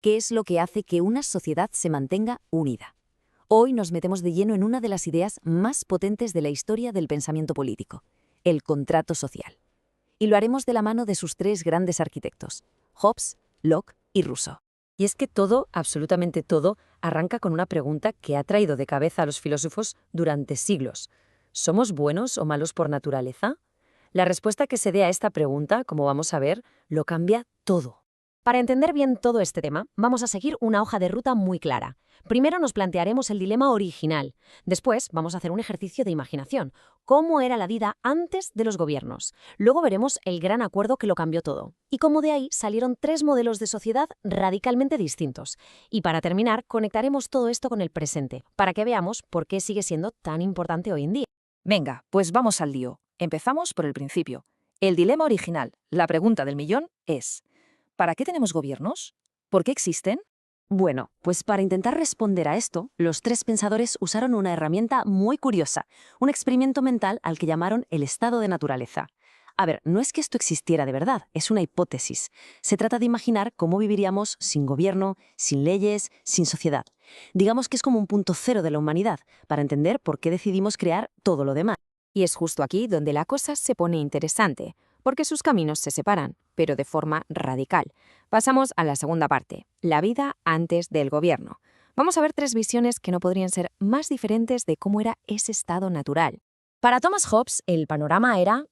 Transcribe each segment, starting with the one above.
¿Qué es lo que hace que una sociedad se mantenga unida? Hoy nos metemos de lleno en una de las ideas más potentes de la historia del pensamiento político, el contrato social. Y lo haremos de la mano de sus tres grandes arquitectos, Hobbes, Locke y Rousseau. Y es que todo, absolutamente todo, arranca con una pregunta que ha traído de cabeza a los filósofos durante siglos. ¿Somos buenos o malos por naturaleza? La respuesta que se dé a esta pregunta, como vamos a ver, lo cambia todo. Para entender bien todo este tema, vamos a seguir una hoja de ruta muy clara. Primero nos plantearemos el dilema original. Después vamos a hacer un ejercicio de imaginación. ¿Cómo era la vida antes de los gobiernos? Luego veremos el gran acuerdo que lo cambió todo. Y cómo de ahí salieron tres modelos de sociedad radicalmente distintos. Y para terminar, conectaremos todo esto con el presente, para que veamos por qué sigue siendo tan importante hoy en día. Venga, pues vamos al lío. Empezamos por el principio. El dilema original, la pregunta del millón, es: ¿para qué tenemos gobiernos? ¿Por qué existen? Bueno, pues para intentar responder a esto, los tres pensadores usaron una herramienta muy curiosa, un experimento mental al que llamaron el estado de naturaleza. A ver, no es que esto existiera de verdad, es una hipótesis. Se trata de imaginar cómo viviríamos sin gobierno, sin leyes, sin sociedad. Digamos que es como un punto cero de la humanidad, para entender por qué decidimos crear todo lo demás. Y es justo aquí donde la cosa se pone interesante, porque sus caminos se separan, pero de forma radical. Pasamos a la segunda parte, la vida antes del gobierno. Vamos a ver tres visiones que no podrían ser más diferentes de cómo era ese estado natural. Para Thomas Hobbes, el panorama era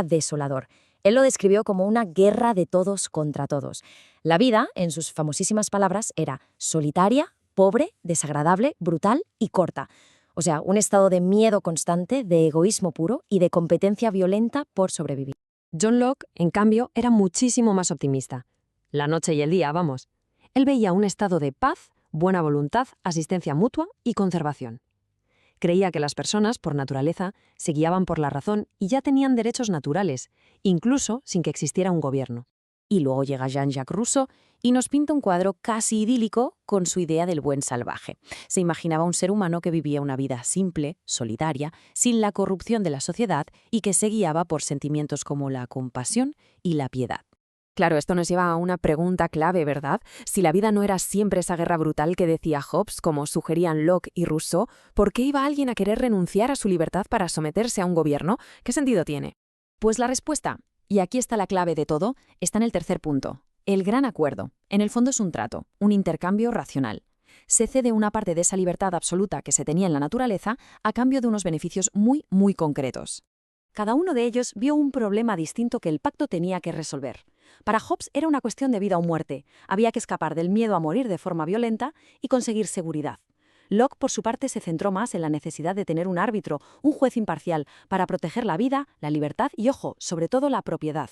desolador. Él lo describió como una guerra de todos contra todos. La vida, en sus famosísimas palabras, era solitaria, pobre, desagradable, brutal y corta. O sea, un estado de miedo constante, de egoísmo puro y de competencia violenta por sobrevivir. John Locke, en cambio, era muchísimo más optimista. La noche y el día, vamos. Él veía un estado de paz, buena voluntad, asistencia mutua y conservación. Creía que las personas, por naturaleza, se guiaban por la razón y ya tenían derechos naturales, incluso sin que existiera un gobierno. Y luego llega Jean-Jacques Rousseau y nos pinta un cuadro casi idílico con su idea del buen salvaje. Se imaginaba un ser humano que vivía una vida simple, solidaria, sin la corrupción de la sociedad y que se guiaba por sentimientos como la compasión y la piedad. Claro, esto nos lleva a una pregunta clave, ¿verdad? Si la vida no era siempre esa guerra brutal que decía Hobbes, como sugerían Locke y Rousseau, ¿por qué iba alguien a querer renunciar a su libertad para someterse a un gobierno? ¿Qué sentido tiene? Pues la respuesta, y aquí está la clave de todo, está en el tercer punto. El gran acuerdo. En el fondo es un trato, un intercambio racional. Se cede una parte de esa libertad absoluta que se tenía en la naturaleza a cambio de unos beneficios muy, muy concretos. Cada uno de ellos vio un problema distinto que el pacto tenía que resolver. Para Hobbes era una cuestión de vida o muerte. Había que escapar del miedo a morir de forma violenta y conseguir seguridad. Locke, por su parte, se centró más en la necesidad de tener un árbitro, un juez imparcial, para proteger la vida, la libertad y, ojo, sobre todo la propiedad.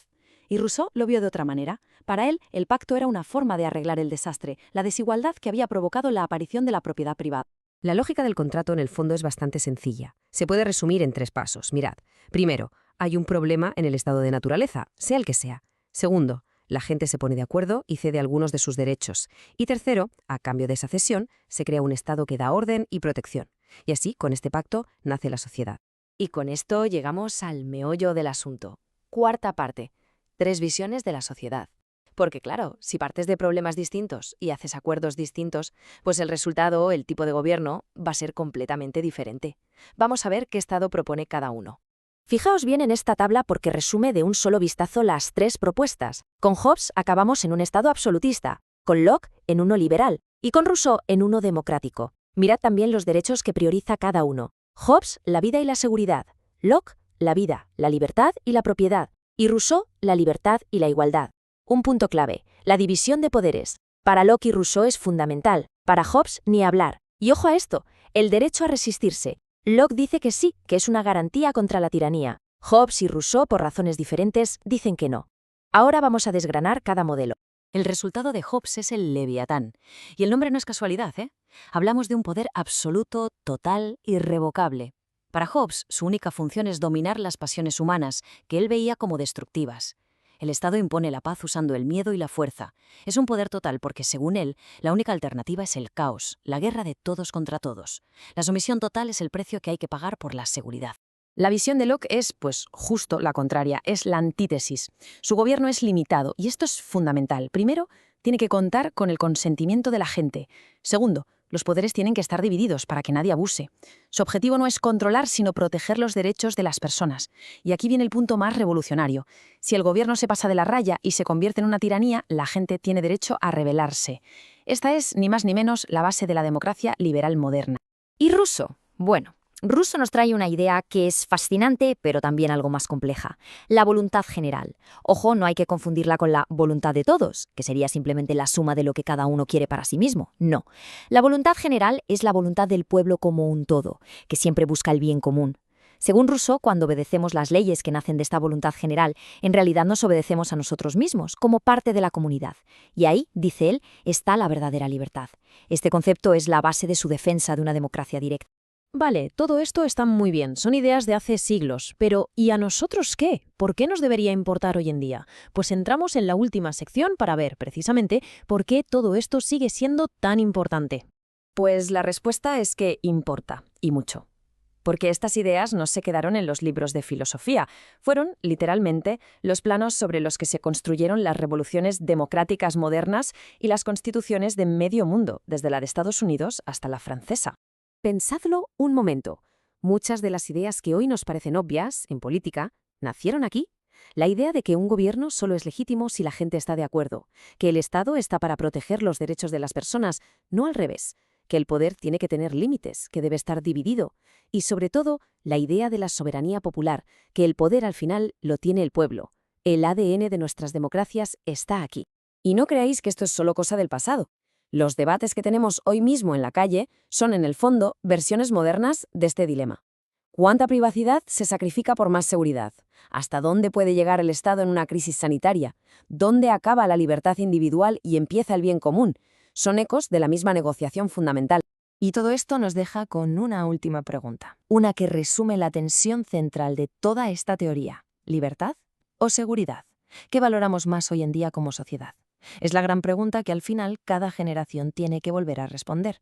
Y Rousseau lo vio de otra manera. Para él, el pacto era una forma de arreglar el desastre, la desigualdad que había provocado la aparición de la propiedad privada. La lógica del contrato en el fondo es bastante sencilla. Se puede resumir en tres pasos. Mirad. Primero, hay un problema en el estado de naturaleza, sea el que sea. Segundo, la gente se pone de acuerdo y cede algunos de sus derechos. Y tercero, a cambio de esa cesión, se crea un estado que da orden y protección. Y así, con este pacto, nace la sociedad. Y con esto llegamos al meollo del asunto. Cuarta parte. Tres visiones de la sociedad. Porque claro, si partes de problemas distintos y haces acuerdos distintos, pues el resultado, el tipo de gobierno, va a ser completamente diferente. Vamos a ver qué estado propone cada uno. Fijaos bien en esta tabla porque resume de un solo vistazo las tres propuestas. Con Hobbes acabamos en un estado absolutista, con Locke en uno liberal y con Rousseau en uno democrático. Mirad también los derechos que prioriza cada uno. Hobbes, la vida y la seguridad. Locke, la vida, la libertad y la propiedad. Y Rousseau, la libertad y la igualdad. Un punto clave, la división de poderes. Para Locke y Rousseau es fundamental, para Hobbes ni hablar. Y ojo a esto, el derecho a resistirse. Locke dice que sí, que es una garantía contra la tiranía. Hobbes y Rousseau, por razones diferentes, dicen que no. Ahora vamos a desgranar cada modelo. El resultado de Hobbes es el Leviatán. Y el nombre no es casualidad, ¿eh? Hablamos de un poder absoluto, total, irrevocable. Para Hobbes, su única función es dominar las pasiones humanas, que él veía como destructivas. El Estado impone la paz usando el miedo y la fuerza. Es un poder total porque, según él, la única alternativa es el caos, la guerra de todos contra todos. La sumisión total es el precio que hay que pagar por la seguridad. La visión de Locke es, pues, justo la contraria, es la antítesis. Su gobierno es limitado, y esto es fundamental. Primero, tiene que contar con el consentimiento de la gente. Segundo, los poderes tienen que estar divididos para que nadie abuse. Su objetivo no es controlar, sino proteger los derechos de las personas. Y aquí viene el punto más revolucionario. Si el gobierno se pasa de la raya y se convierte en una tiranía, la gente tiene derecho a rebelarse. Esta es, ni más ni menos, la base de la democracia liberal moderna. ¿Y Russo? Bueno, Russo nos trae una idea que es fascinante, pero también algo más compleja. La voluntad general. Ojo, no hay que confundirla con la voluntad de todos, que sería simplemente la suma de lo que cada uno quiere para sí mismo. No. La voluntad general es la voluntad del pueblo como un todo, que siempre busca el bien común. Según Rousseau, cuando obedecemos las leyes que nacen de esta voluntad general, en realidad nos obedecemos a nosotros mismos, como parte de la comunidad. Y ahí, dice él, está la verdadera libertad. Este concepto es la base de su defensa de una democracia directa. Vale, todo esto está muy bien, son ideas de hace siglos, pero ¿y a nosotros qué? ¿Por qué nos debería importar hoy en día? Pues entramos en la última sección para ver, precisamente, por qué todo esto sigue siendo tan importante. Pues la respuesta es que importa, y mucho. Porque estas ideas no se quedaron en los libros de filosofía, fueron, literalmente, los planos sobre los que se construyeron las revoluciones democráticas modernas y las constituciones de medio mundo, desde la de Estados Unidos hasta la francesa. Pensadlo un momento. Muchas de las ideas que hoy nos parecen obvias, en política, nacieron aquí. La idea de que un gobierno solo es legítimo si la gente está de acuerdo, que el Estado está para proteger los derechos de las personas, no al revés, que el poder tiene que tener límites, que debe estar dividido, y sobre todo, la idea de la soberanía popular, que el poder al final lo tiene el pueblo. El ADN de nuestras democracias está aquí. Y no creáis que esto es solo cosa del pasado. Los debates que tenemos hoy mismo en la calle son, en el fondo, versiones modernas de este dilema. ¿Cuánta privacidad se sacrifica por más seguridad? ¿Hasta dónde puede llegar el Estado en una crisis sanitaria? ¿Dónde acaba la libertad individual y empieza el bien común? Son ecos de la misma negociación fundamental. Y todo esto nos deja con una última pregunta, una que resume la tensión central de toda esta teoría: ¿libertad o seguridad? ¿Qué valoramos más hoy en día como sociedad? Es la gran pregunta que al final cada generación tiene que volver a responder.